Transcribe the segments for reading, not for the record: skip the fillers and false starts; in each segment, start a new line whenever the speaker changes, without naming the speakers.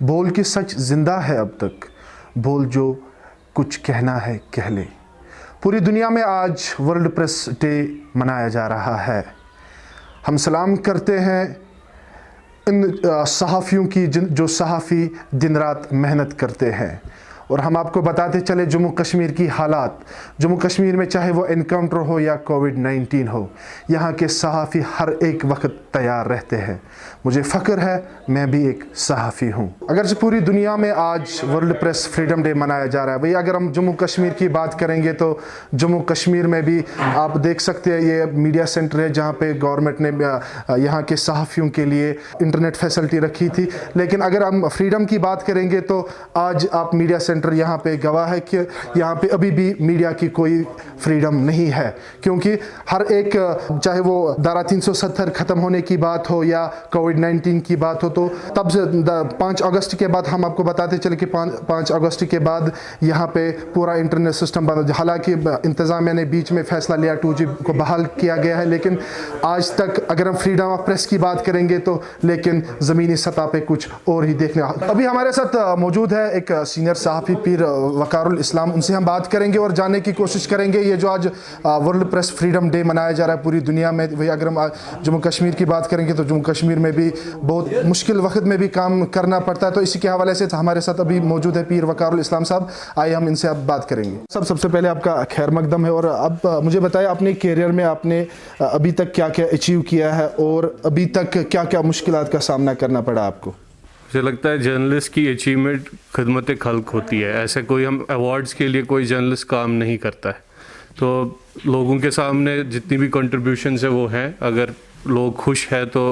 بول کہ سچ زندہ ہے اب تک، بول جو کچھ کہنا ہے کہہ لے۔ پوری دنیا میں آج ورلڈ پریس ڈے منایا جا رہا ہے۔ ہم سلام کرتے ہیں ان صحافیوں کی جو صحافی دن رات محنت کرتے ہیں، اور ہم آپ کو بتاتے چلے جموں کشمیر کی حالات۔ جموں کشمیر میں چاہے وہ انکاؤنٹر ہو یا کووڈ-19 ہو، یہاں کے صحافی ہر ایک وقت تیار رہتے ہیں۔ مجھے فخر ہے میں بھی ایک صحافی ہوں۔ اگرچہ پوری دنیا میں آج ورلڈ پریس فریڈم ڈے منایا جا رہا ہے، وہی اگر ہم جموں کشمیر کی بات کریں گے تو جموں کشمیر میں بھی آپ دیکھ سکتے ہیں یہ میڈیا سینٹر ہے جہاں پہ گورنمنٹ نے یہاں کے صحافیوں کے لیے انٹرنیٹ فیسلٹی رکھی تھی۔ لیکن اگر ہم فریڈم کی بات کریں گے تو آج آپ میڈیا سینٹر یہاں پہ گواہ ہے کہ یہاں پہ ابھی بھی میڈیا کی کوئی فریڈم نہیں ہے، کیونکہ ہر ایک چاہے وہ دھارا 370 ختم ہونے کی بات ہو یا کووڈ-19 کی بات ہو، تو تب سے 5 اگست کے بعد ہم آپ کو بتاتے چلے کہ 5 اگست کے بعد یہاں پہ پورا انٹرنیٹ سسٹم بند۔ حالانکہ انتظامیہ نے بیچ میں فیصلہ لیا 2G کو بحال کیا گیا ہے، لیکن آج تک اگر ہم فریڈم آف پریس کی بات کریں گے تو لیکن زمینی سطح پہ کچھ اور ہی دیکھنے۔ ابھی ہمارے ساتھ موجود ہے ایک سینئر صحافی پیر وقار الاسلام، ان سے ہم بات کریں گے اور جاننے کی کوشش کریں گے یہ جو آج ورلڈ پریس فریڈم ڈے منایا جا رہا ہے پوری دنیا میں۔ وہی اگر ہم جموں کشمیر کی بات کریں گے تو جموں کشمیر میں بھی بہت مشکل وقت میں بھی کام کرنا پڑتا ہے، تو اسی کے حوالے سے ہمارے ساتھ ابھی موجود ہے پیر وقار الاسلام صاحب۔ آئیے ہم ان سے اب بات کریں گے۔ سب سے پہلے آپ کا خیر مقدم ہے، اور اب مجھے بتائیں اپنے کیریئر میں آپ نے ابھی تک کیا کیا اچیو کیا ہے اور ابھی تک کیا کیا مشکلات کا سامنا کرنا پڑا آپ کو؟
مجھے لگتا ہے جرنلسٹ کی اچیومنٹ خدمت خلق ہوتی ہے، ایسے کوئی ہم ایوارڈز کے لیے کوئی جرنلسٹ کام نہیں کرتا ہے، تو لوگوں کے سامنے جتنی بھی کنٹریبیوشنز ہیں وہ ہیں۔ اگر لوگ خوش ہیں تو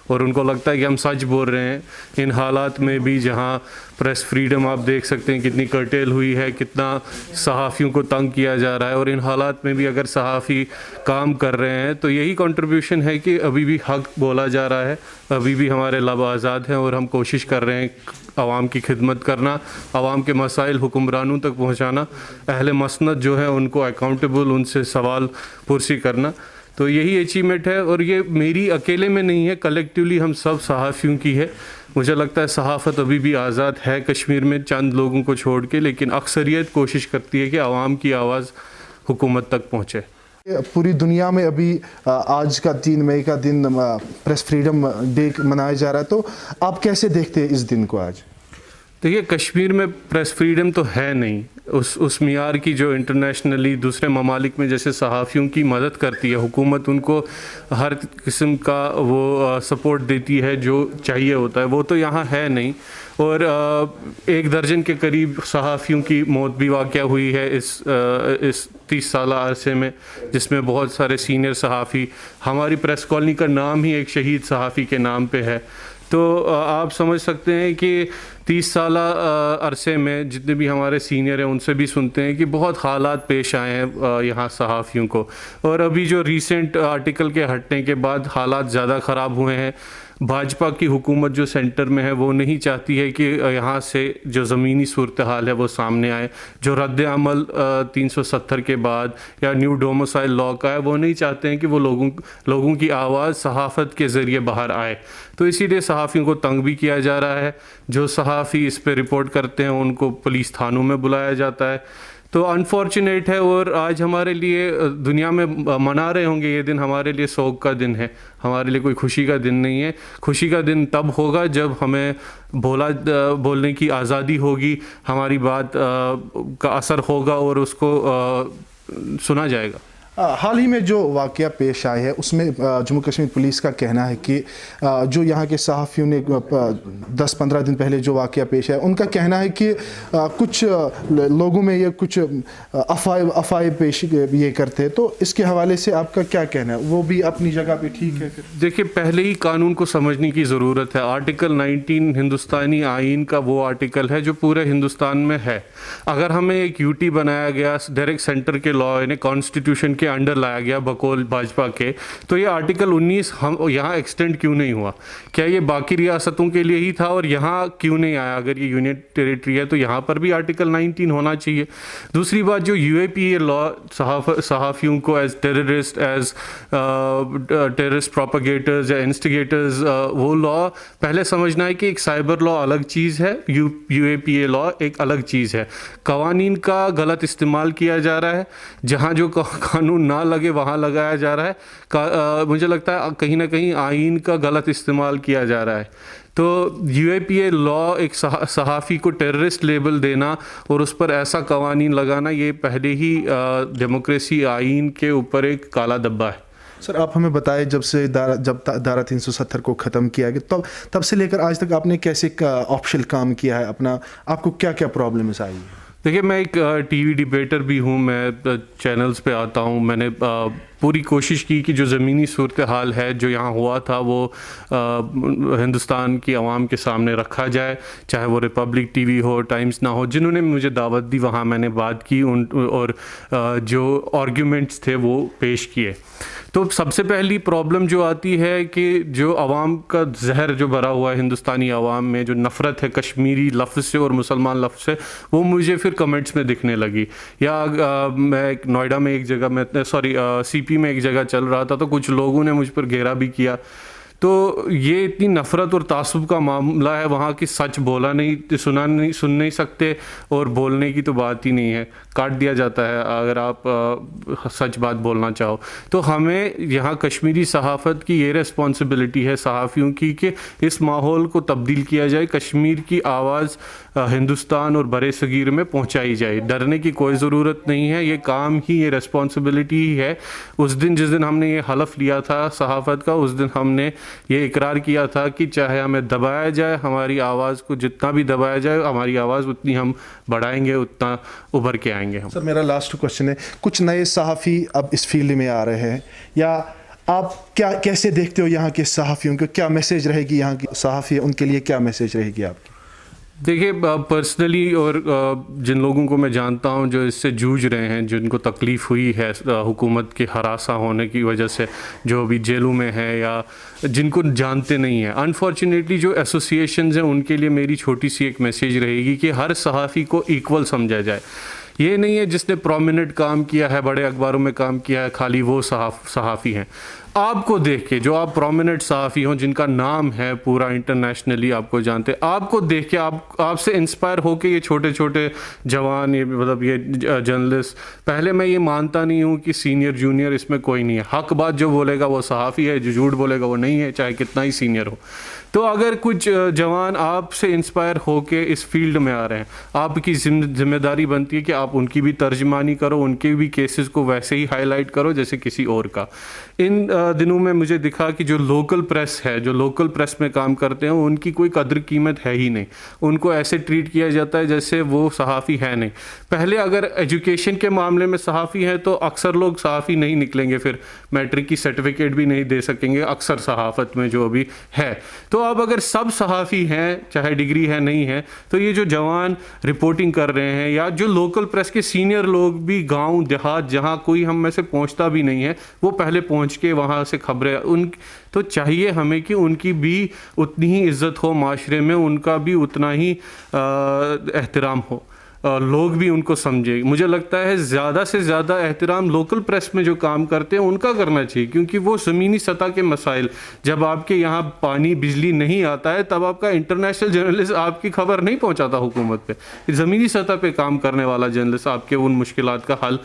اور ان کو لگتا ہے کہ ہم سچ بول رہے ہیں ان حالات میں بھی، جہاں پریس فریڈم آپ دیکھ سکتے ہیں کتنی کرٹیل ہوئی ہے، کتنا صحافیوں کو تنگ کیا جا رہا ہے، اور ان حالات میں بھی اگر صحافی کام کر رہے ہیں تو یہی کنٹریبیوشن ہے کہ ابھی بھی حق بولا جا رہا ہے، ابھی بھی ہمارے لب آزاد ہیں، اور ہم کوشش کر رہے ہیں عوام کی خدمت کرنا، عوام کے مسائل حکمرانوں تک پہنچانا، اہل مسند جو ہیں ان کو اکاؤنٹیبل، ان سے سوال پرسی کرنا۔ تو یہی اچیومنٹ ہے، اور یہ میری اکیلے میں نہیں ہے، کلیکٹیولی ہم سب صحافیوں کی ہے۔ مجھے لگتا ہے صحافت ابھی بھی آزاد ہے کشمیر میں، چند لوگوں کو چھوڑ کے، لیکن اکثریت کوشش کرتی ہے کہ عوام کی آواز حکومت تک پہنچے۔
پوری دنیا میں ابھی آج کا 3 مئی کا دن پریس فریڈم ڈے منایا جا رہا ہے، تو آپ کیسے دیکھتے ہیں اس دن کو آج؟
دیکھیے کشمیر میں پریس فریڈم تو ہے نہیں اس معیار کی جو انٹرنیشنلی دوسرے ممالک میں جیسے صحافیوں کی مدد کرتی ہے حکومت، ان کو ہر قسم کا وہ سپورٹ دیتی ہے جو چاہیے ہوتا ہے، وہ تو یہاں ہے نہیں۔ اور 1 درجن کے قریب صحافیوں کی موت بھی واقع ہوئی ہے اس 30 سالہ عرصے میں، جس میں بہت سارے سینئر صحافی، ہماری پریس کالونی کا نام ہی ایک شہید صحافی کے نام پہ ہے۔ تو آپ سمجھ سکتے ہیں کہ 30 سالہ عرصے میں جتنے بھی ہمارے سینئر ہیں ان سے بھی سنتے ہیں کہ بہت حالات پیش آئے ہیں یہاں صحافیوں کو، اور ابھی جو ریسنٹ آرٹیکل کے ہٹنے کے بعد حالات زیادہ خراب ہوئے ہیں۔ بھاجپا کی حکومت جو سینٹر میں ہے وہ نہیں چاہتی ہے کہ یہاں سے جو زمینی صورتحال ہے وہ سامنے آئے، جو رد عمل 370 کے بعد یا نیو ڈومیسائل لا کا ہے، وہ نہیں چاہتے ہیں کہ وہ لوگوں کی آواز صحافت کے ذریعے باہر آئے، تو اسی لیے صحافیوں کو تنگ بھی کیا جا رہا ہے۔ جو صحافی اس پہ رپورٹ کرتے ہیں ان کو پولیس تھانوں میں بلایا جاتا ہے، تو انفارچونیٹ ہے۔ اور آج ہمارے لیے دنیا میں منا رہے ہوں گے یہ دن، ہمارے لیے سوگ کا دن ہے، ہمارے لیے کوئی خوشی کا دن نہیں ہے۔ خوشی کا دن تب ہوگا جب ہمیں بولنے کی آزادی ہوگی، ہماری بات کا اثر ہوگا اور اس کو سنا جائے گا۔
حال ہی میں جو واقعہ پیش آئے ہے اس میں جموں کشمیر پولیس کا کہنا ہے کہ جو یہاں کے صحافیوں نے 10-15 دن پہلے جو واقعہ پیش آیا، ان کا کہنا ہے کہ کچھ لوگوں میں یہ کچھ افواہیں پیش یہ کرتے ہیں، تو اس کے حوالے سے آپ کا کیا کہنا ہے؟ وہ بھی اپنی جگہ پہ ٹھیک ہے؟
دیکھیے پہلے ہی قانون کو سمجھنے کی ضرورت ہے۔ آرٹیکل 19 ہندوستانی آئین کا وہ آرٹیکل ہے جو پورے ہندوستان میں ہے۔ اگر ہمیں ایک UT بنایا گیا ڈائریکٹ سینٹر کے لا یعنی کانسٹیٹیوشن کے کے انڈر لایا گیا بقول بھاجپا کے, تو یہ آرٹیکل 19 ہم یہاں ایکسٹینڈ کیوں نہیں ہوا؟ کیا یہ باقی ریاستوں کے لیے ہی تھا اور یہاں کیوں نہیں آیا؟ اگر یہ یونین ٹیریٹری ہے تو یہاں پر بھی آرٹیکل 19 ہونا چاہیے. دوسری بات, جو یو اے پی اے لا صحافیوں کو ایز ٹیررسٹ, ایز ٹیررسٹ پروپیگیٹرز یا انسٹیگیٹرز, وہ لا پہلے سمجھنا ہے کہ ایک سائبر لا الگ چیز ہے, یو اے پی اے لا ایک الگ چیز ہے. قوانین کا غلط استعمال کیا جا رہا ہے, جہاں جو قانون نہ لگے وہاں لگایا جا رہا ہے. مجھے لگتا ہے کہیں نہ کہیں آئین کا غلط استعمال کیا جا رہا ہے. تو یو اے پی اے لا ایک صحافی کو ٹیررسٹ لیبل دینا اور اس پر ایسا قوانین لگانا, یہ پہلے ہی ڈیموکریسی آئین کے اوپر ایک کالا دبا ہے.
سر آپ ہمیں بتائیں, جب دارہ 370 کو ختم کیا گیا تب سے لے کر آج تک آپ نے کیسے آفیشیل کام کیا ہے اپنا, آپ کو کیا کیا پرابلمس آئی ہیں؟
دیکھیے, میں ایک ٹی وی ڈبیٹر بھی ہوں, میں چینلز پہ آتا ہوں. میں نے پوری کوشش کی کہ جو زمینی صورتحال ہے جو یہاں ہوا تھا وہ ہندوستان کی عوام کے سامنے رکھا جائے, چاہے وہ ریپبلک ٹی وی ہو, ٹائمز نہ ہو, جنہوں نے مجھے دعوت دی وہاں میں نے بات کی اور جو آرگیومنٹس تھے وہ پیش کیے. تو سب سے پہلی پرابلم جو آتی ہے کہ جو عوام کا زہر جو بھرا ہوا ہے ہندوستانی عوام میں, جو نفرت ہے کشمیری لفظ سے اور مسلمان لفظ سے, وہ مجھے پھر کمنٹس میں دکھنے لگی. یا میں نوئیڈا میں ایک جگہ میں سی پی میں ایک جگہ چل رہا تھا تو کچھ لوگوں نے مجھ پر گھیرا بھی کیا. تو یہ اتنی نفرت اور تعصب کا معاملہ ہے وہاں کی, سچ سن نہیں سکتے اور بولنے کی تو بات ہی نہیں ہے, کاٹ دیا جاتا ہے اگر آپ سچ بات بولنا چاہو. تو ہمیں یہاں کشمیری صحافت کی یہ ریسپانسبلٹی ہے صحافیوں کی کہ اس ماحول کو تبدیل کیا جائے, کشمیر کی آواز ہندوستان اور برِ صغیر میں پہنچائی جائے. ڈرنے کی کوئی ضرورت نہیں ہے, یہ کام ہی, یہ ریسپانسبلٹی ہی ہے. اس دن جس دن ہم نے یہ حلف لیا تھا صحافت کا, اس دن ہم نے یہ اقرار کیا تھا کہ چاہے ہمیں دبایا جائے, ہماری آواز کو جتنا بھی دبایا جائے, ہماری آواز اتنی ہم بڑھائیں گے, اتنا ابھر کے آئیں گے ہم.
سر میرا لاسٹ کوشچن ہے, کچھ نئے صحافی اب اس فیلڈ میں آ رہے ہیں, یا آپ کیسے دیکھتے ہو یہاں کے صحافیوں کو, کیا میسیج رہے گی یہاں کی صحافی, ان کے لیے کیا میسیج رہے گی آپ کی؟
دیکھیے, پرسنلی اور جن لوگوں کو میں جانتا ہوں جو اس سے جوجھ رہے ہیں, جن کو تکلیف ہوئی ہے حکومت کے ہراساں ہونے کی وجہ سے, جو ابھی جیلوں میں ہیں یا جن کو جانتے نہیں ہیں, انفارچونیٹلی جو ایسوسیشنز ہیں ان کے لیے میری چھوٹی سی ایک میسیج رہے گی کہ ہر صحافی کو ایکول سمجھا جائے. یہ نہیں ہے جس نے پرومیننٹ کام کیا ہے, بڑے اخباروں میں کام کیا ہے, خالی وہ صحافی ہیں. آپ کو دیکھ کے, جو آپ پرومیننٹ صحافی ہوں جن کا نام ہے پورا انٹرنیشنلی آپ کو جانتے, آپ کو دیکھ کے آپ سے انسپائر ہو کے یہ چھوٹے چھوٹے جوان, یہ مطلب یہ جرنلسٹ, پہلے میں یہ مانتا نہیں ہوں کہ سینئر جونیئر اس میں کوئی نہیں ہے. حق بات جو بولے گا وہ صحافی ہے, جو جھوٹ بولے گا وہ نہیں ہے, چاہے کتنا ہی سینئر ہو. تو اگر کچھ جوان آپ سے انسپائر ہو کے اس فیلڈ میں آ رہے ہیں, آپ کی ذمہ داری بنتی ہے کہ آپ ان کی بھی ترجمانی کرو, ان کے بھی کیسز کو ویسے ہی ہائی لائٹ کرو جیسے کسی اور کا. ان دنوں میں مجھے دکھا کہ جو لوکل پریس ہے, جو لوکل پریس میں کام کرتے ہیں, ان کی کوئی قدر قیمت ہے ہی نہیں. ان کو ایسے ٹریٹ کیا جاتا ہے جیسے وہ صحافی ہے نہیں. پہلے اگر ایجوکیشن کے معاملے میں صحافی ہیں تو اکثر لوگ صحافی نہیں نکلیں گے, پھر میٹرک کی سرٹیفکیٹ بھی نہیں دے سکیں گے اکثر صحافت میں جو ابھی ہے. تو اب اگر سب صحافی ہیں, چاہے ڈگری ہے نہیں ہے, تو یہ جو جوان رپورٹنگ کر رہے ہیں یا جو لوکل پریس کے سینئر لوگ بھی گاؤں دیہات جہاں کوئی ہم میں سے پہنچتا بھی نہیں ہے, وہ پہلے پہنچ کے وہاں سے خبریں, تو چاہیے ہمیں کہ ان کی بھی اتنی ہی عزت ہو معاشرے میں, ان کا بھی اتنا ہی احترام ہو, لوگ بھی ان کو سمجھے. مجھے لگتا ہے زیادہ سے زیادہ احترام لوکل پریس میں جو کام کرتے ہیں ان کا کرنا چاہیے, کیونکہ وہ زمینی سطح کے مسائل, جب آپ کے یہاں پانی بجلی نہیں آتا ہے تب آپ کا انٹرنیشنل جرنلسٹ آپ کی خبر نہیں پہنچاتا حکومت پہ. زمینی سطح پہ کام کرنے والا جرنلسٹ آپ کے ان مشکلات کا حل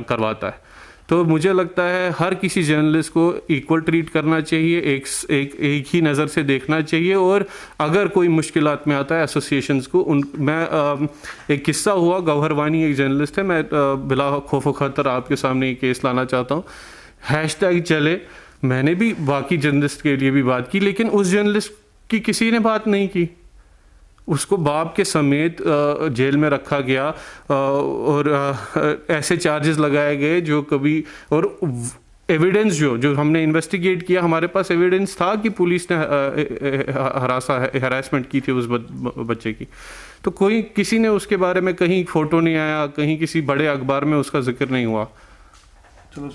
کرواتا ہے. تو مجھے لگتا ہے ہر کسی جرنلسٹ کو ایکول ٹریٹ کرنا چاہیے, ایک ہی نظر سے دیکھنا چاہیے, اور اگر کوئی مشکلات میں آتا ہے ایسوسیشنز کو میں ایک قصہ ہوا, گوہر وانی ایک جرنلسٹ ہے, میں بلا خوف و خطر آپ کے سامنے یہ کیس لانا چاہتا ہوں. #, چلے, میں نے بھی باقی جرنلسٹ کے لیے بھی بات کی, لیکن اس جرنلسٹ کی کسی نے بات نہیں کی. اس کو باپ کے سمیت جیل میں رکھا گیا اور ایسے چارجز لگائے گئے جو کبھی, اور ایویڈنس جو ہم نے انویسٹیگیٹ کیا, ہمارے پاس ایویڈنس تھا کہ پولیس نے ہراسمنٹ کی تھی اس بچے کی, تو کسی نے اس کے بارے میں کہیں فوٹو نہیں آیا, کہیں کسی بڑے اخبار میں اس کا ذکر نہیں ہوا.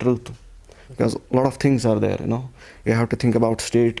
truth, because a lot of things are there, you have to think about state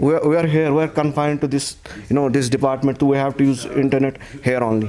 we are here, we are confined to this this department, so we have to use internet here only.